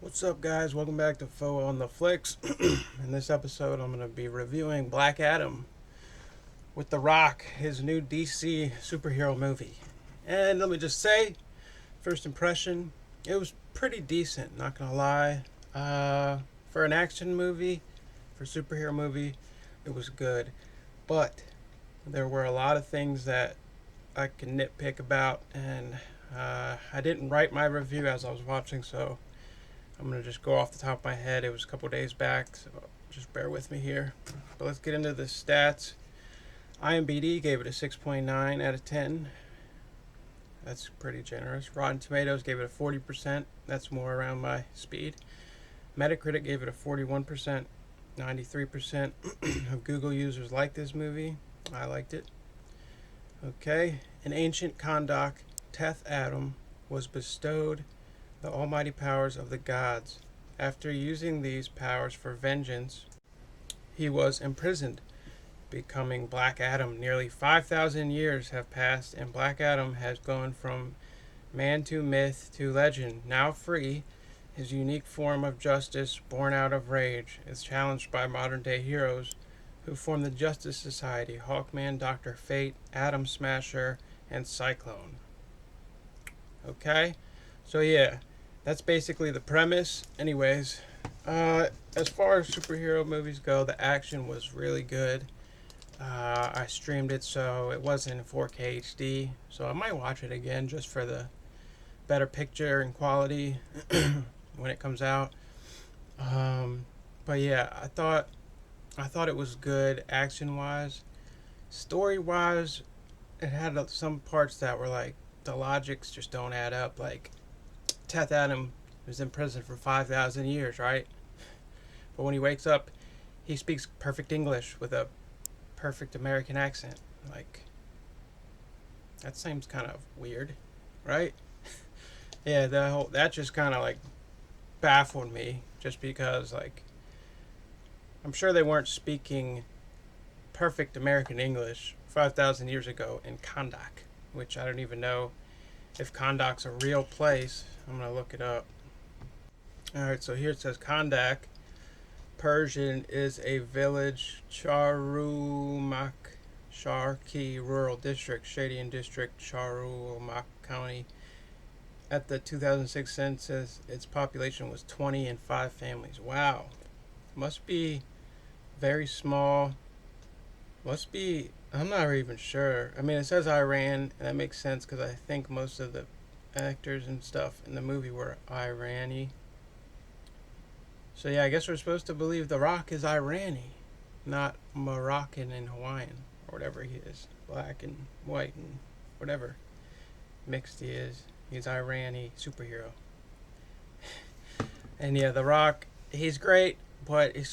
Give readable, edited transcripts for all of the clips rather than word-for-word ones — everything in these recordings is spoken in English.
What's up, guys? Welcome back to Foeontheflicks. In this episode, I'm going to be reviewing BlackAdam with The Rock, his new DC superhero movie. And let me just say, first impression, it was pretty decent, not going to lie. For an action movie, for a superhero movie, it was good. But there were a lot of things that I can nitpick about, and I didn't write my review as I was watching, so I'm going to just go off the top of my head. It was a couple days back, so just bear with me here. But let's get into the stats. IMDb gave it a 6.9 out of 10. That's pretty generous. Rotten Tomatoes gave it a 40%. That's more around my speed. Metacritic gave it a 41%. 93% of Google users liked this movie. I liked it. Okay. In ancient Kondak, Teth Adam was bestowed the almighty powers of the gods. After using these powers for vengeance, he was imprisoned, becoming BlackAdam. Nearly 5,000 years have passed, and BlackAdam has gone from man to myth to legend. Now free, his unique form of justice, born out of rage, is challenged by modern-day heroes who form the Justice Society: Hawkman, Dr. Fate, Atom Smasher, and Cyclone. Okay? So yeah, that's basically the premise. Anyways, as far as superhero movies go, the action was really good. I streamed it, so it wasn't in 4K HD, so I might watch it again just for the better picture and quality when it comes out. But yeah, I thought it was good action wise. Story wise, it had some parts that were like the logics just don't add up. Like Teth Adam was in prison for 5,000 years, right? But when he wakes up, he speaks perfect English with a perfect American accent. Like, that seems kind of weird, right? Yeah, that just kind of like baffled me, just because like I'm sure they weren't speaking perfect American English 5,000 years ago in Kondak, which I don't even know if Kandak's a real place. I'm gonna look it up. Alright, so here it says Kandak Persian is a village, Charumak Sharki Rural District, Shadian District, Charumak County. At the 2006 census, its population was 20 and 5 families. Wow. Must be very small. Must be, I'm not even sure. I mean, it says Iran, and that makes sense because I think most of the actors and stuff in the movie were Irani. So yeah, I guess we're supposed to believe The Rock is Irani, not Moroccan and Hawaiian, or whatever he is. Black and white and whatever mixed he is. He's Irani superhero. And yeah, The Rock, he's great, but it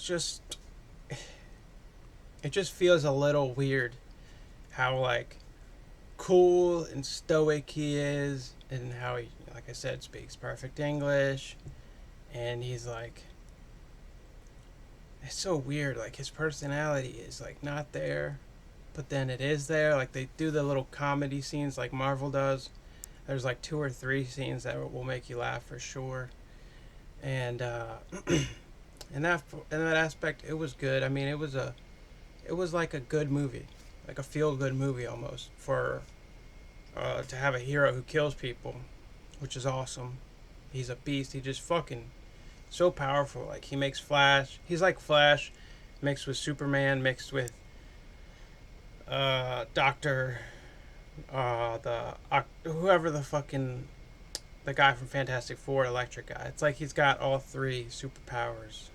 just feels a little weird how like cool and stoic he is, and how he, like I said, speaks perfect English, and he's like, it's so weird. Like his personality is like not there, but then it is there. Like they do the little comedy scenes like Marvel does. There's like 2 or 3 scenes that will make you laugh for sure, and in that aspect, it was good. I mean, it was like a good movie, like a feel good movie almost for to have a hero who kills people, which is awesome. He's a beast. He just fucking so powerful. Like he makes Flash. He's like Flash, mixed with Superman, mixed with Doctor, whoever the guy from Fantastic Four, Electric guy. It's like he's got all 3 superpowers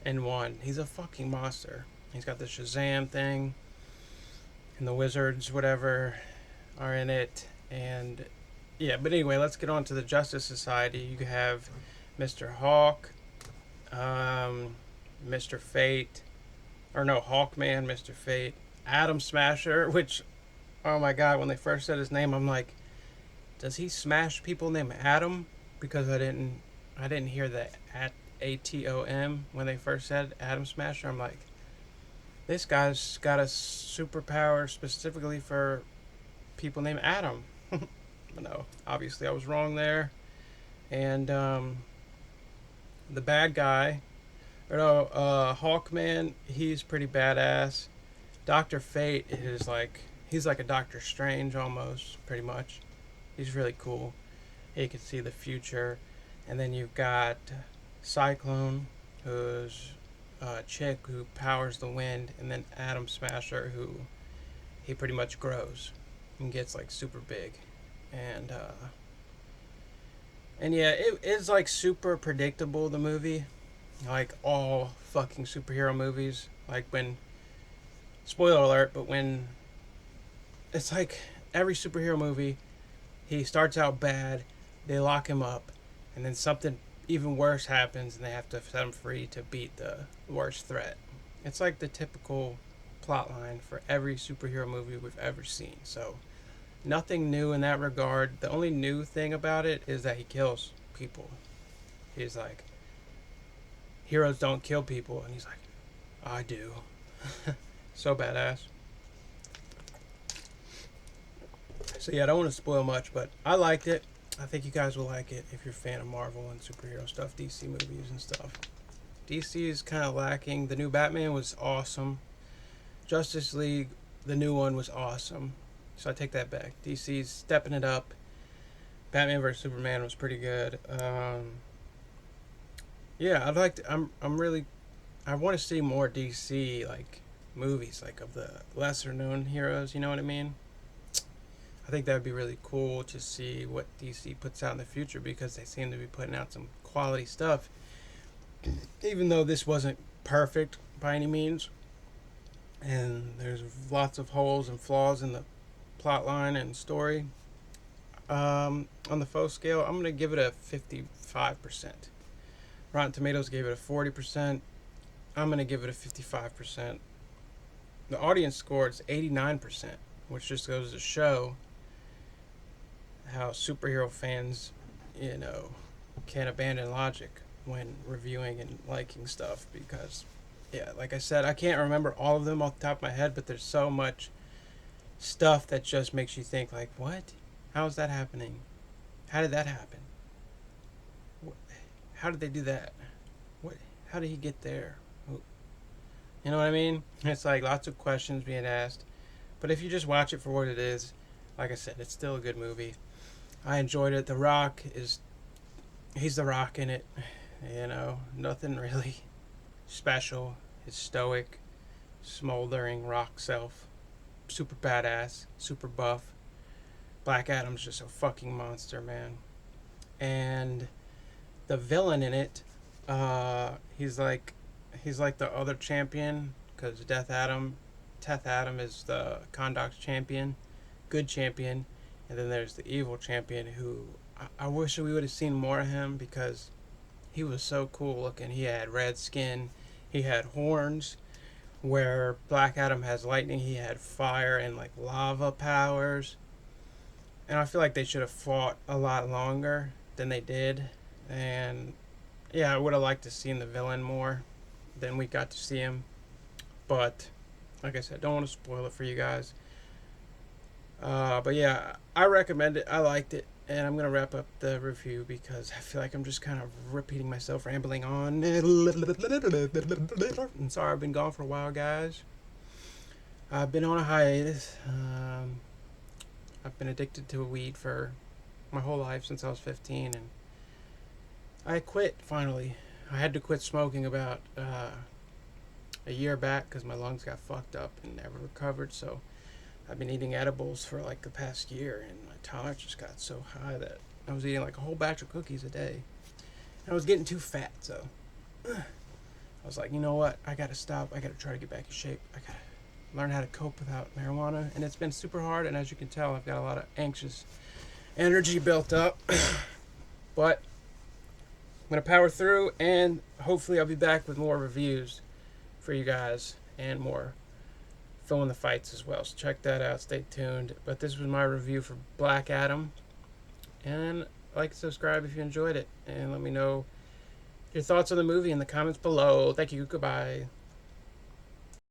in one. He's a fucking monster. He's got the Shazam thing, and the wizards, whatever, are in it. And yeah, but anyway, let's get on to the Justice Society. You have Mr. Hawk, Mr. Fate, or no, Hawkman, Mr. Fate, Atom Smasher, which, oh my god, when they first said his name, I'm like, does he smash people named Adam? Because I didn't hear the at ATOM when they first said Atom Smasher. I'm like, this guy's got a superpower specifically for people named Adam. But no, obviously I was wrong there. And the bad guy, or no, Hawkman, he's pretty badass. Dr. Fate is like, he's like a Doctor Strange almost, pretty much. He's really cool. He can see the future. And then you've got Cyclone, who's a chick who powers the wind, and then Atom Smasher, who he pretty much grows and gets like super big. And and yeah, it is like super predictable, the movie. Like all fucking superhero movies. Like when, spoiler alert, but when it's like every superhero movie, he starts out bad, they lock him up, and then something even worse happens and they have to set him free to beat the worst threat. It's like the typical plot line for every superhero movie we've ever seen. So nothing new in that regard. The only new thing about it is that he kills people. He's like, heroes don't kill people, and he's like, I do. So badass. So yeah, I don't want to spoil much, but I liked it. I think you guys will like it if you're a fan of Marvel and superhero stuff, DC movies and stuff. DC is kind of lacking. The new Batman was awesome. Justice League, the new one, was awesome. So I take that back. DC's stepping it up. Batman vs Superman was pretty good. Yeah, I'd like to. I'm really. I want to see more DC like movies, like of the lesser known heroes. You know what I mean? I think that would be really cool to see what DC puts out in the future, because they seem to be putting out some quality stuff. Even though this wasn't perfect by any means, and there's lots of holes and flaws in the plot line and story. On the foescale, I'm going to give it a 55%. Rotten Tomatoes gave it a 40%. I'm going to give it a 55%. The audience score is 89%, which just goes to show how superhero fans, can abandon logic when reviewing and liking stuff. Because, yeah, like I said, I can't remember all of them off the top of my head, but there's so much stuff that just makes you think, like, what? How is that happening? How did that happen? How did they do that? What? How did he get there? You know what I mean? It's like lots of questions being asked. But if you just watch it for what it is, like I said, it's still a good movie. I enjoyed it. The Rock he's the Rock in it. Nothing really special. His stoic, smoldering rock self. Super badass, super buff. BlackAdam's just a fucking monster, man. And the villain in it, he's like the other champion, because Teth Adam is the Conduct champion, good champion, and then there's the evil champion, who I wish we would have seen more of him, because he was so cool looking. He had red skin, he had horns, where BlackAdam has lightning, he had fire and like lava powers. And I feel like they should have fought a lot longer than they did. And yeah, I would have liked to seen the villain more than we got to see him. But like I said, don't want to spoil it for you guys. But yeah, I recommend it. I liked it. And I'm going to wrap up the review because I feel like I'm just kind of repeating myself, rambling on. And sorry I've been gone for a while, guys. I've been on a hiatus. I've been addicted to weed for my whole life since I was 15, and I quit finally. I had to quit smoking about a year back because my lungs got fucked up and never recovered. So I've been eating edibles for like the past year, and my tolerance just got so high that I was eating like a whole batch of cookies a day. And I was getting too fat, so I was like, you know what? I gotta stop. I gotta try to get back in shape. I gotta learn how to cope without marijuana, and it's been super hard. And as you can tell, I've got a lot of anxious energy built up. But I'm gonna power through, and hopefully I'll be back with more reviews for you guys and more Foeontheflicks as well. So check that out. Stay tuned. But this was my review for BlackAdam, and like and subscribe if you enjoyed it, and let me know your thoughts on the movie in the comments below. Thank you. Goodbye.